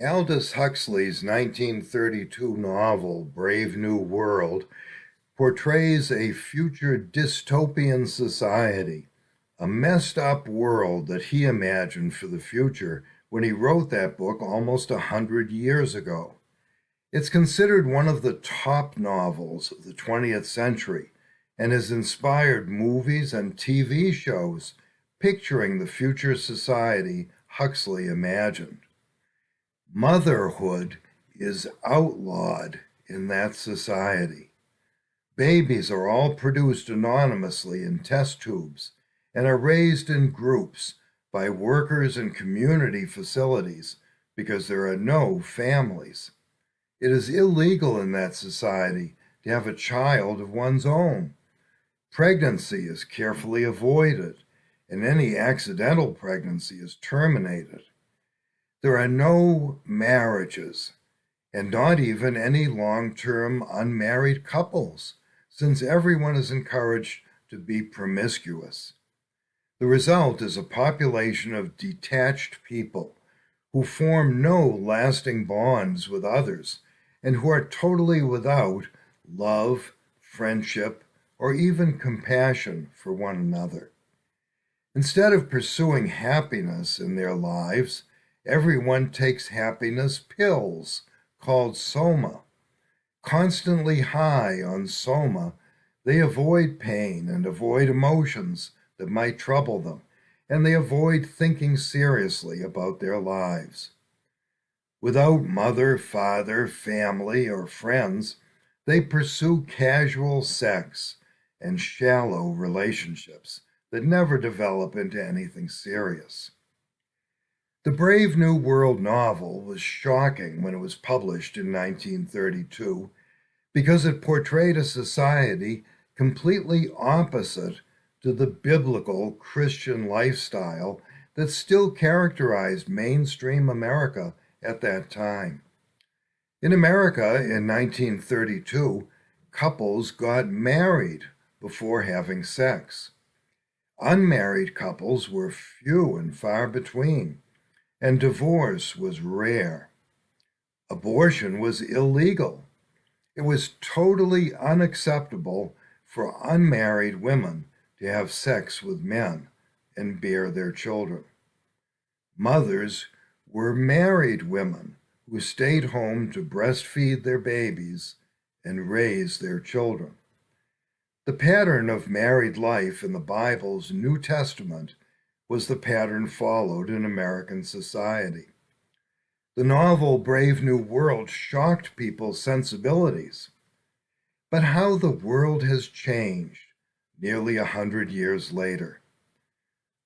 Aldous Huxley's 1932 novel, Brave New World, portrays a future dystopian society, a messed up world that he imagined for the future when he wrote that book almost 100 years ago. It's considered one of the top novels of the 20th century and has inspired movies and TV shows picturing the future society Huxley imagined. Motherhood is outlawed in that society. Babies are all produced anonymously in test tubes and are raised in groups by workers in community facilities because there are no families. It is illegal in that society to have a child of one's own. Pregnancy is carefully avoided, and any accidental pregnancy is terminated. There are no marriages, and not even any long-term unmarried couples, since everyone is encouraged to be promiscuous. The result is a population of detached people who form no lasting bonds with others and who are totally without love, friendship, or even compassion for one another. Instead of pursuing happiness in their lives, everyone takes happiness pills called soma. Constantly high on soma, they avoid pain and avoid emotions that might trouble them, and they avoid thinking seriously about their lives. Without mother, father, family, or friends, they pursue casual sex and shallow relationships that never develop into anything serious. The Brave New World novel was shocking when it was published in 1932 because it portrayed a society completely opposite to the biblical Christian lifestyle that still characterized mainstream America at that time. In America in 1932, couples got married before having sex. Unmarried couples were few and far between, and divorce was rare. Abortion was illegal. It was totally unacceptable for unmarried women to have sex with men and bear their children. Mothers were married women who stayed home to breastfeed their babies and raise their children. The pattern of married life in the Bible's New Testament was the pattern followed in American society. The novel Brave New World shocked people's sensibilities. But how the world has changed nearly 100 years later.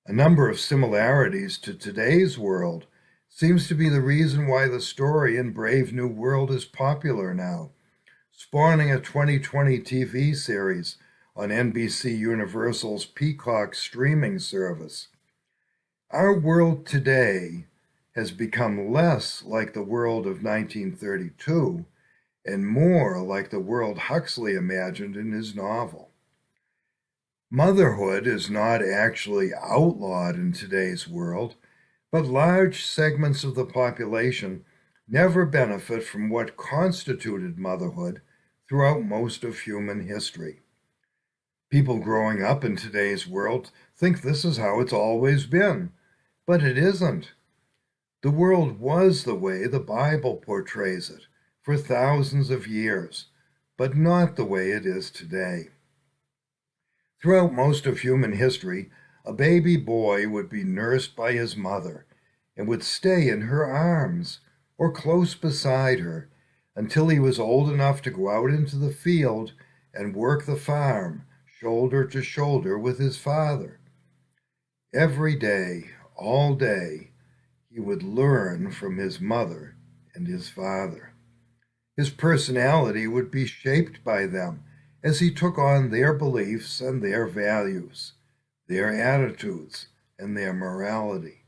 A number of similarities to today's world seems to be the reason why the story in Brave New World is popular now, spawning a 2020 TV series on NBC Universal's Peacock streaming service. Our world today has become less like the world of 1932 and more like the world Huxley imagined in his novel. Motherhood is not actually outlawed in today's world, but large segments of the population never benefit from what constituted motherhood throughout most of human history. People growing up in today's world think this is how it's always been, but it isn't. The world was the way the Bible portrays it for thousands of years, but not the way it is today. Throughout most of human history, a baby boy would be nursed by his mother and would stay in her arms or close beside her until he was old enough to go out into the field and work the farm shoulder to shoulder with his father. Every day, all day, he would learn from his mother and his father. His personality would be shaped by them as he took on their beliefs and their values, their attitudes and their morality.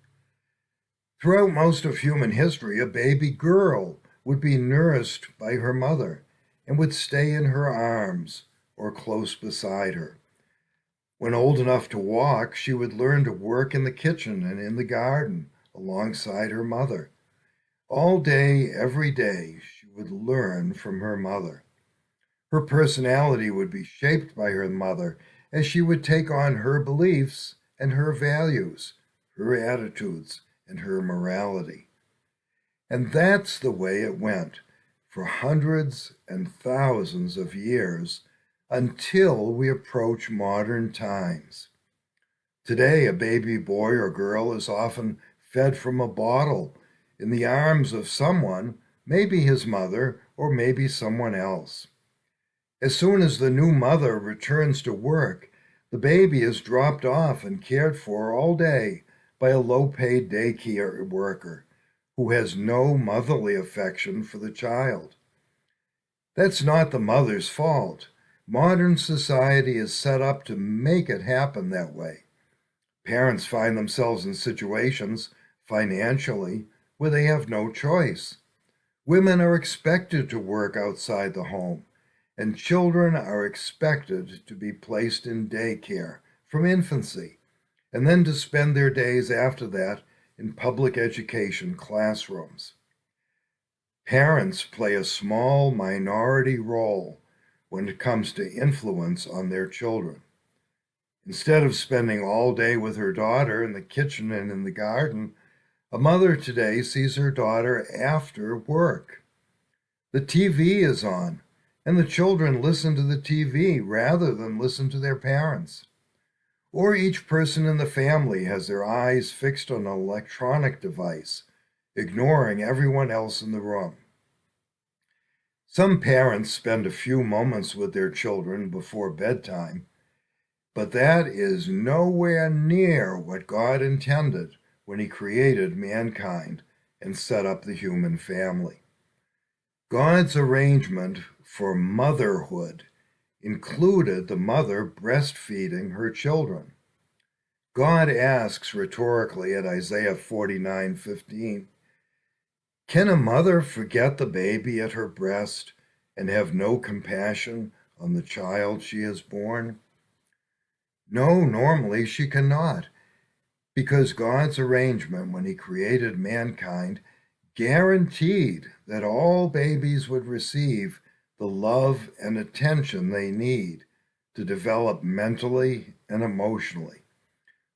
Throughout most of human history, a baby girl would be nursed by her mother and would stay in her arms or close beside her. When old enough to walk, she would learn to work in the kitchen and in the garden alongside her mother. All day, every day, she would learn from her mother. Her personality would be shaped by her mother as she would take on her beliefs and her values, her attitudes and her morality. And that's the way it went for hundreds and thousands of years until we approach modern times. Today, a baby boy or girl is often fed from a bottle in the arms of someone, maybe his mother or maybe someone else. As soon as the new mother returns to work, the baby is dropped off and cared for all day by a low-paid daycare worker who has no motherly affection for the child. That's not the mother's fault. Modern society is set up to make it happen that way. Parents find themselves in situations, financially, where they have no choice. Women are expected to work outside the home, and children are expected to be placed in daycare from infancy, and then to spend their days after that in public education classrooms. Parents play a small minority role when it comes to influence on their children. Instead of spending all day with her daughter in the kitchen and in the garden, a mother today sees her daughter after work. The TV is on, and the children listen to the TV rather than listen to their parents. Or each person in the family has their eyes fixed on an electronic device, ignoring everyone else in the room. Some parents spend a few moments with their children before bedtime, but that is nowhere near what God intended when He created mankind and set up the human family. God's arrangement for motherhood included the mother breastfeeding her children. God asks rhetorically at Isaiah 49:15, "Can a mother forget the baby at her breast and have no compassion on the child she has borne?" No, normally she cannot, because God's arrangement when He created mankind guaranteed that all babies would receive the love and attention they need to develop mentally and emotionally.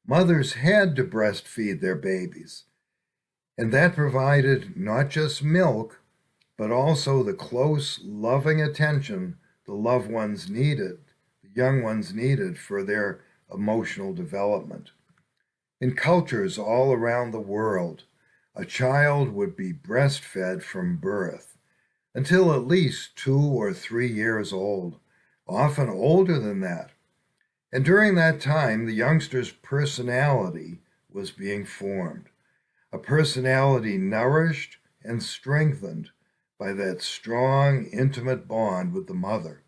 Mothers had to breastfeed their babies, and that provided not just milk, but also the close, loving attention the loved ones needed, the young ones needed for their emotional development. In cultures all around the world, a child would be breastfed from birth until at least 2 or 3 years old, often older than that. And during that time, the youngster's personality was being formed, a personality nourished and strengthened by that strong, intimate bond with the mother.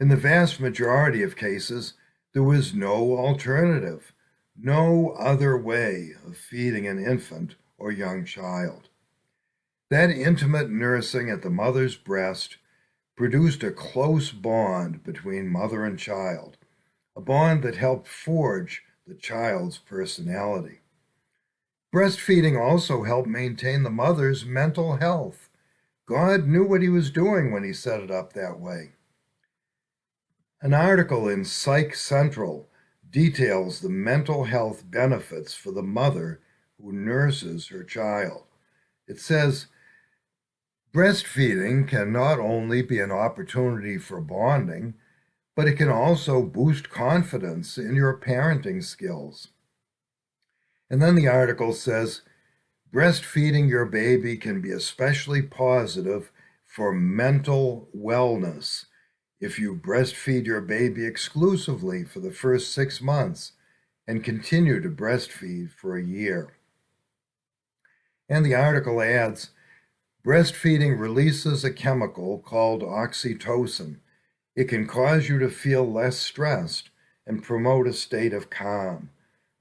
In the vast majority of cases, there was no alternative, no other way of feeding an infant or young child. That intimate nursing at the mother's breast produced a close bond between mother and child, a bond that helped forge the child's personality. Breastfeeding also helped maintain the mother's mental health. God knew what He was doing when He set it up that way. An article in Psych Central details the mental health benefits for the mother who nurses her child. It says, breastfeeding can not only be an opportunity for bonding, but it can also boost confidence in your parenting skills. And then the article says, breastfeeding your baby can be especially positive for mental wellness if you breastfeed your baby exclusively for the first 6 months and continue to breastfeed for a year. And the article adds, breastfeeding releases a chemical called oxytocin. It can cause you to feel less stressed and promote a state of calm.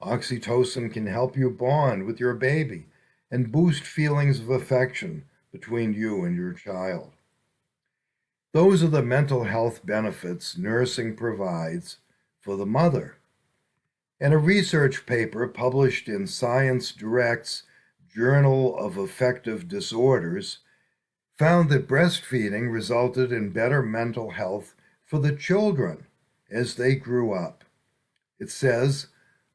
Oxytocin can help you bond with your baby and boost feelings of affection between you and your child. Those are the mental health benefits nursing provides for the mother. And a research paper published in Science Direct's Journal of Affective Disorders, found that breastfeeding resulted in better mental health for the children as they grew up. It says,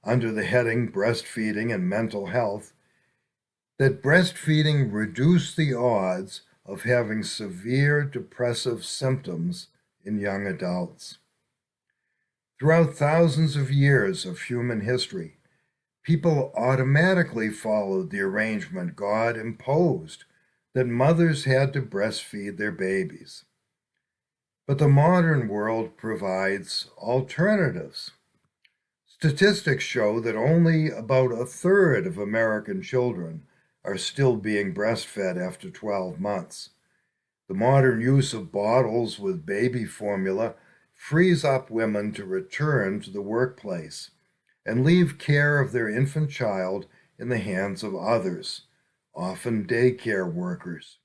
under the heading Breastfeeding and Mental Health, that breastfeeding reduced the odds of having severe depressive symptoms in young adults. Throughout thousands of years of human history, people automatically followed the arrangement God imposed that mothers had to breastfeed their babies. But the modern world provides alternatives. Statistics show that only about a third of American children are still being breastfed after 12 months. The modern use of bottles with baby formula frees up women to return to the workplace and leave care of their infant child in the hands of others, often daycare workers.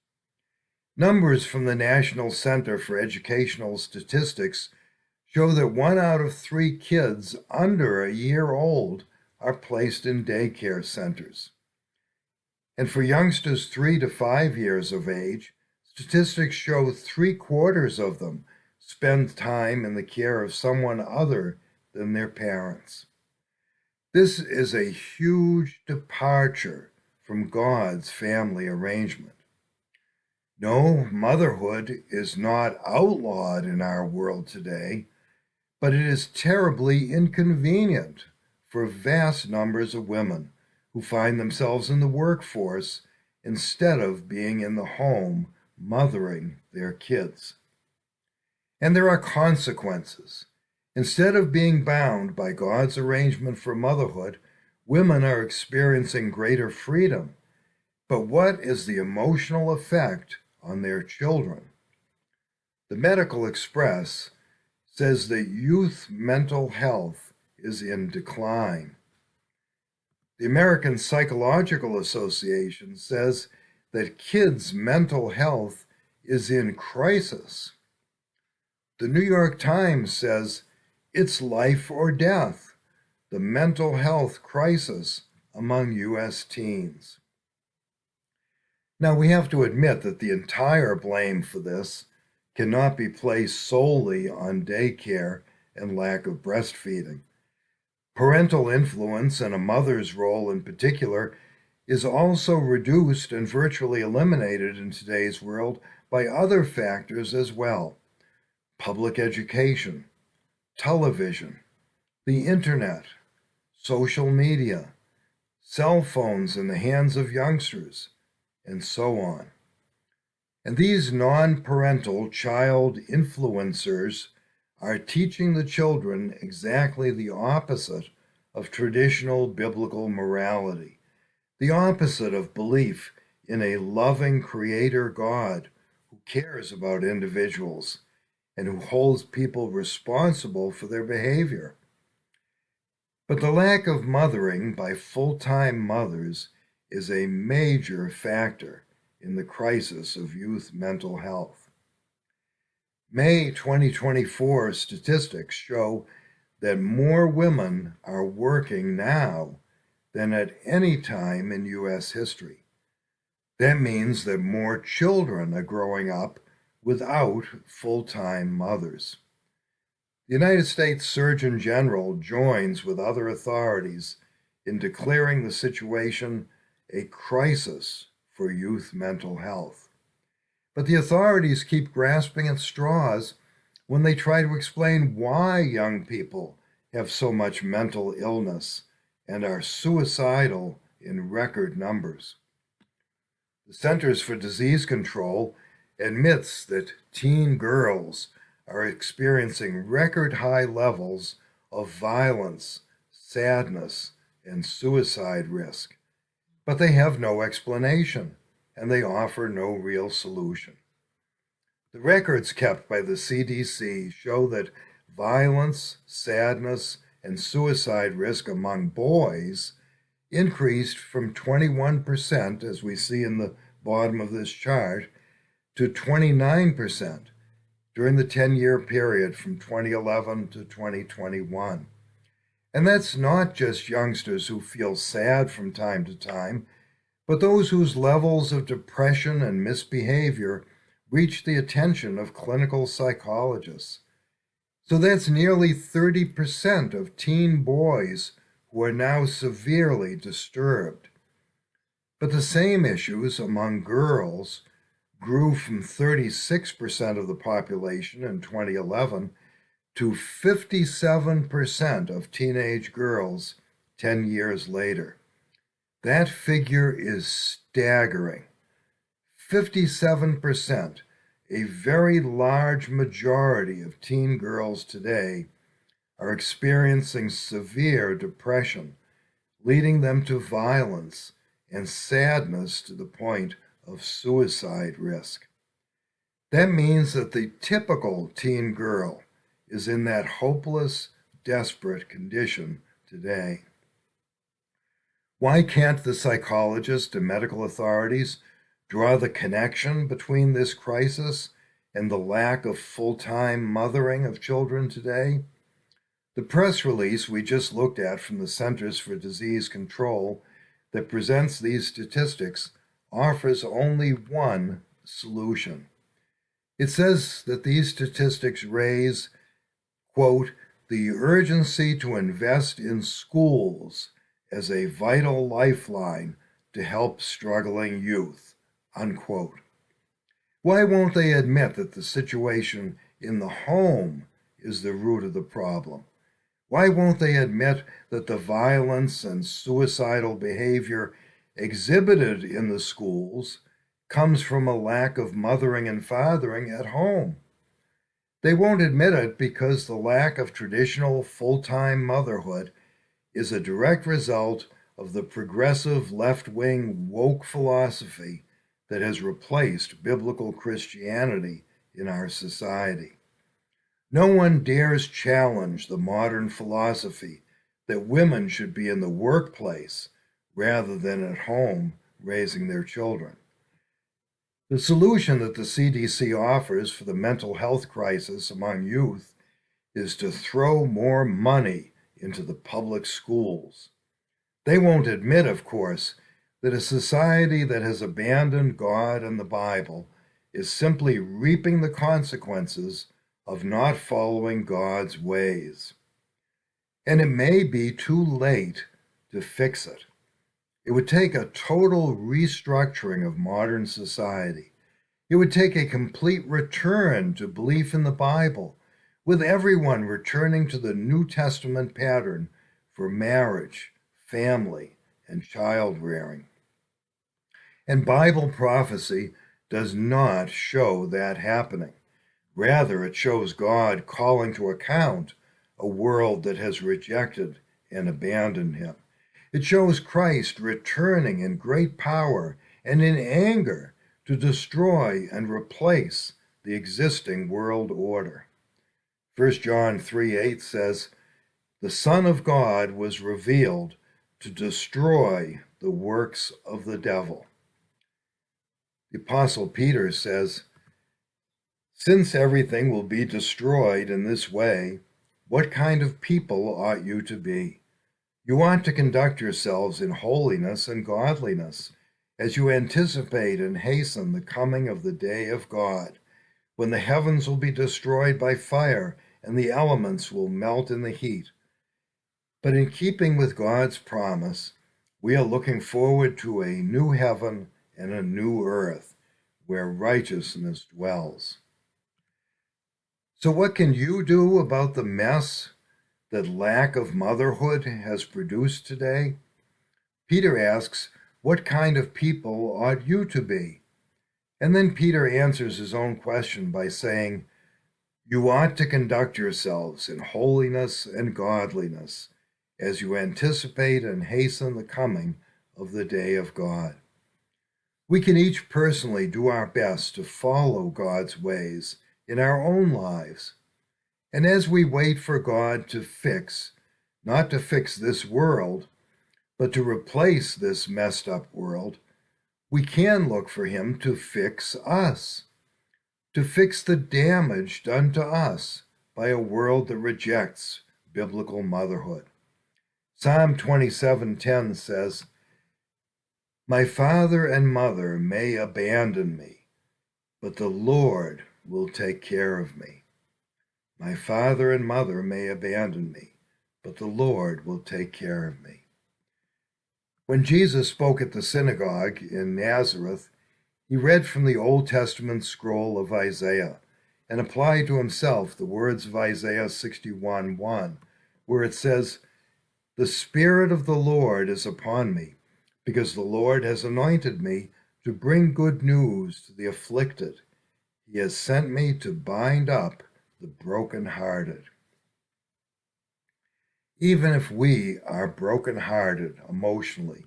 Numbers from the National Center for Educational Statistics show that 1 out of 3 kids under a year old are placed in daycare centers. And for youngsters 3 to 5 years of age, statistics show 3/4 of them spend time in the care of someone other than their parents. This is a huge departure from God's family arrangement. No, motherhood is not outlawed in our world today, but it is terribly inconvenient for vast numbers of women who find themselves in the workforce instead of being in the home mothering their kids. And there are consequences. Instead of being bound by God's arrangement for motherhood, women are experiencing greater freedom. But what is the emotional effect on their children? The Medical Express says that youth mental health is in decline. The American Psychological Association says that kids' mental health is in crisis. The New York Times says it's life or death, the mental health crisis among U.S. teens. Now, we have to admit that the entire blame for this cannot be placed solely on daycare and lack of breastfeeding. Parental influence, and a mother's role in particular, is also reduced and virtually eliminated in today's world by other factors as well. Public education, television, the internet, social media, cell phones in the hands of youngsters, and so on. And these non-parental child influencers are teaching the children exactly the opposite of traditional biblical morality, the opposite of belief in a loving creator God who cares about individuals and who holds people responsible for their behavior. But the lack of mothering by full-time mothers is a major factor in the crisis of youth mental health. May 2024 statistics show that more women are working now than at any time in U.S. history. That means that more children are growing up without full-time mothers. The United States Surgeon General joins with other authorities in declaring the situation a crisis for youth mental health. But the authorities keep grasping at straws when they try to explain why young people have so much mental illness and are suicidal in record numbers. The Centers for Disease Control admits that teen girls are experiencing record high levels of violence, sadness, and suicide risk. But they have no explanation, and they offer no real solution. The records kept by the CDC show that violence, sadness, and suicide risk among boys increased from 21%, as we see in the bottom of this chart, to 29% during the 10-year period from 2011 to 2021. And that's not just youngsters who feel sad from time to time, but those whose levels of depression and misbehavior reach the attention of clinical psychologists. So that's nearly 30% of teen boys who are now severely disturbed. But the same issues among girls grew from 36% of the population in 2011 to 57% of teenage girls 10 years later. That figure is staggering. 57%, a very large majority of teen girls today, are experiencing severe depression, leading them to violence and sadness to the point of suicide risk. That means that the typical teen girl is in that hopeless, desperate condition today. Why can't the psychologists and medical authorities draw the connection between this crisis and the lack of full-time mothering of children today? The press release we just looked at from the Centers for Disease Control that presents these statistics offers only one solution. It says that these statistics raise, quote, the urgency to invest in schools as a vital lifeline to help struggling youth, unquote. Why won't they admit that the situation in the home is the root of the problem? Why won't they admit that the violence and suicidal behavior exhibited in the schools comes from a lack of mothering and fathering at home? They won't admit it because the lack of traditional full-time motherhood is a direct result of the progressive left-wing woke philosophy that has replaced biblical Christianity in our society. No one dares challenge the modern philosophy that women should be in the workplace rather than at home raising their children. The solution that the CDC offers for the mental health crisis among youth is to throw more money into the public schools. They won't admit, of course, that a society that has abandoned God and the Bible is simply reaping the consequences of not following God's ways. And it may be too late to fix it. It would take a total restructuring of modern society. It would take a complete return to belief in the Bible, with everyone returning to the New Testament pattern for marriage, family, and child rearing. And Bible prophecy does not show that happening. Rather, it shows God calling to account a world that has rejected and abandoned him. It shows Christ returning in great power and in anger to destroy and replace the existing world order. 1 John 3:8 says, the Son of God was revealed to destroy the works of the devil. The Apostle Peter says, since everything will be destroyed in this way, what kind of people ought you to be? You ought to conduct yourselves in holiness and godliness, as you anticipate and hasten the coming of the day of God, when the heavens will be destroyed by fire and the elements will melt in the heat. But in keeping with God's promise, we are looking forward to a new heaven and a new earth where righteousness dwells. So what can you do about the mess that lack of motherhood has produced today? Peter asks, what kind of people ought you to be? And then Peter answers his own question by saying, you ought to conduct yourselves in holiness and godliness as you anticipate and hasten the coming of the day of God. We can each personally do our best to follow God's ways in our own lives. And as we wait for God to fix, not to fix this world, but to replace this messed up world, we can look for him to fix us, to fix the damage done to us by a world that rejects biblical motherhood. Psalm 27:10 says, My father and mother may abandon me, but the Lord will take care of me. My father and mother may abandon me, but the Lord will take care of me. When Jesus spoke at the synagogue in Nazareth, he read from the Old Testament scroll of Isaiah and applied to himself the words of Isaiah 61:1, where it says, "The Spirit of the Lord is upon me, because the Lord has anointed me to bring good news to the afflicted. He has sent me to bind up the brokenhearted." Even if we are brokenhearted emotionally,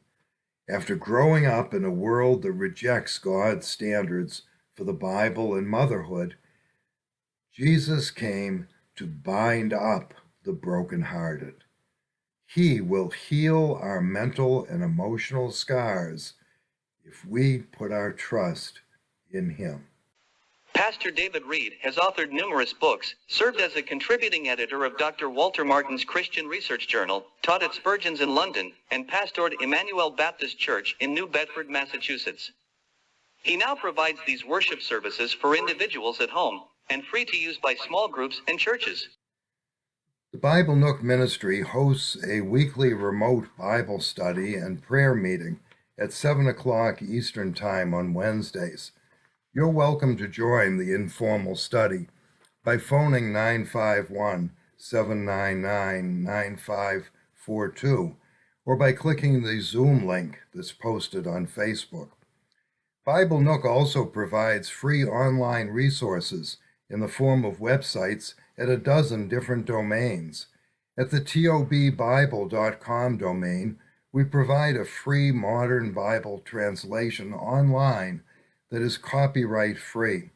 after growing up in a world that rejects God's standards for the Bible and motherhood, Jesus came to bind up the brokenhearted. He will heal our mental and emotional scars if we put our trust in him. Pastor David Reed has authored numerous books, served as a contributing editor of Dr. Walter Martin's Christian Research Journal, taught at Spurgeon's in London, and pastored Emmanuel Baptist Church in New Bedford, Massachusetts. He now provides these worship services for individuals at home and free to use by small groups and churches. The Bible Nook Ministry hosts a weekly remote Bible study and prayer meeting at 7 o'clock Eastern Time on Wednesdays. You're welcome to join the informal study by phoning 951-799-9542 or by clicking the Zoom link that's posted on Facebook. Bible Nook also provides free online resources in the form of websites at a dozen different domains. At the tobbible.com domain, we provide a free modern Bible translation online that is copyright free.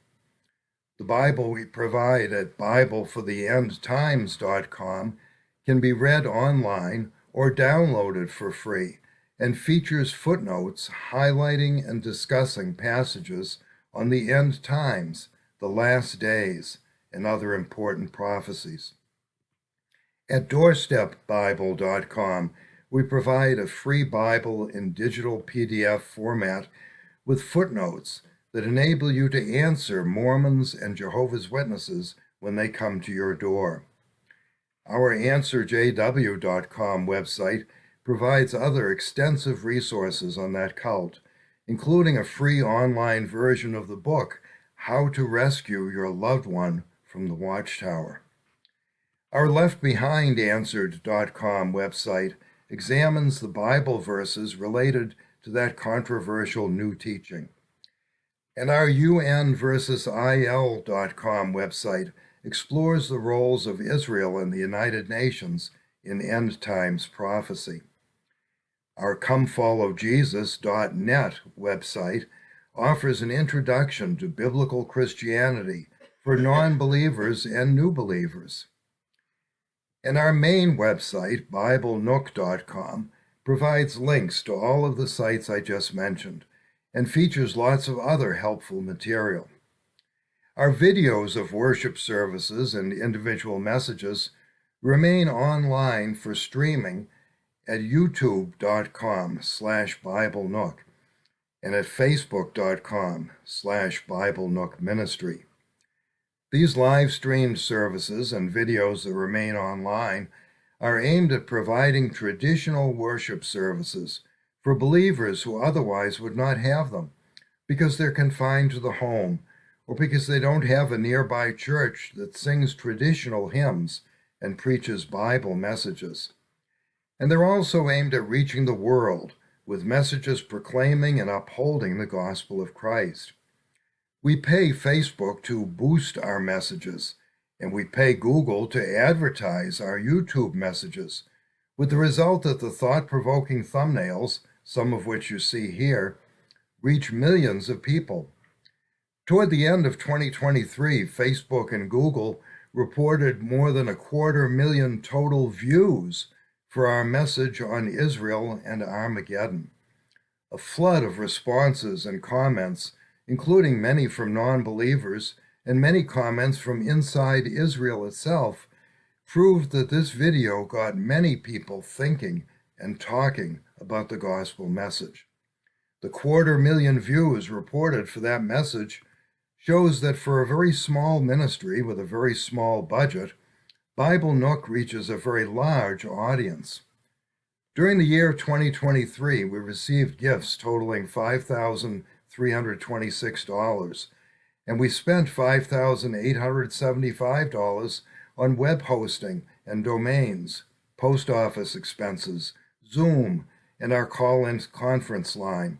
The Bible we provide at BibleForTheEndTimes.com can be read online or downloaded for free and features footnotes highlighting and discussing passages on the end times, the last days, and other important prophecies. At DoorstepBible.com, we provide a free Bible in digital PDF format with footnotes that enable you to answer Mormons and Jehovah's Witnesses when they come to your door. Our AnswerJW.com website provides other extensive resources on that cult, including a free online version of the book, How to Rescue Your Loved One from the Watchtower. Our Left Behind Answered.com website examines the Bible verses related to that controversial new teaching. And our UN versus IL.com website explores the roles of Israel and the United Nations in end times prophecy. Our ComeFollowJesus.net website offers an introduction to biblical Christianity for non-believers and new believers. And our main website, BibleNook.com, provides links to all of the sites I just mentioned and features lots of other helpful material. Our videos of worship services and individual messages remain online for streaming at youtube.com/BibleNook and at facebook.com/BibleNook Ministry. These live-streamed services and videos that remain online are aimed at providing traditional worship services for believers who otherwise would not have them because they're confined to the home or because they don't have a nearby church that sings traditional hymns and preaches Bible messages. And they're also aimed at reaching the world with messages proclaiming and upholding the gospel of Christ. We pay Facebook to boost our messages, and we pay Google to advertise our YouTube messages, with the result that the thought-provoking thumbnails, some of which you see here, reach millions of people. Toward the end of 2023, Facebook and Google reported more than 250,000 total views for our message on Israel and Armageddon. A flood of responses and comments, including many from non-believers and many comments from inside Israel itself, proved that this video got many people thinking and talking about the gospel message. The 250,000 views reported for that message shows that for a very small ministry with a very small budget, Bible Nook reaches a very large audience. During the year 2023, we received gifts totaling $5,326, and we spent $5,875 on web hosting and domains, post office expenses, Zoom, and our call-in conference line.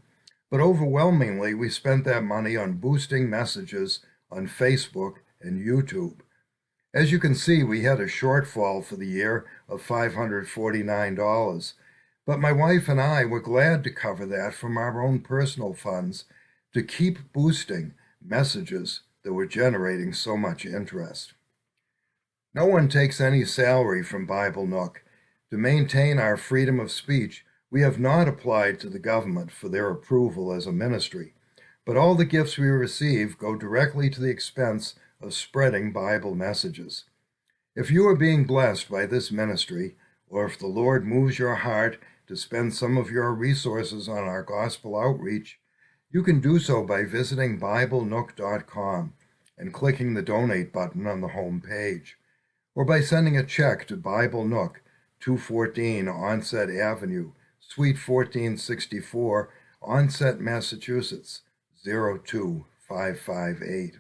But overwhelmingly, we spent that money on boosting messages on Facebook and YouTube. As you can see, we had a shortfall for the year of $549, but my wife and I were glad to cover that from our own personal funds to keep boosting messages that were generating so much interest. No one takes any salary from Bible Nook. To maintain our freedom of speech, we have not applied to the government for their approval as a ministry, but all the gifts we receive go directly to the expense of spreading Bible messages. If you are being blessed by this ministry, or if the Lord moves your heart to spend some of your resources on our gospel outreach, you can do so by visiting BibleNook.com and clicking the donate button on the home page, or by sending a check to Bible Nook, 214 Onset Avenue, Suite 1464, Onset, Massachusetts, 02558.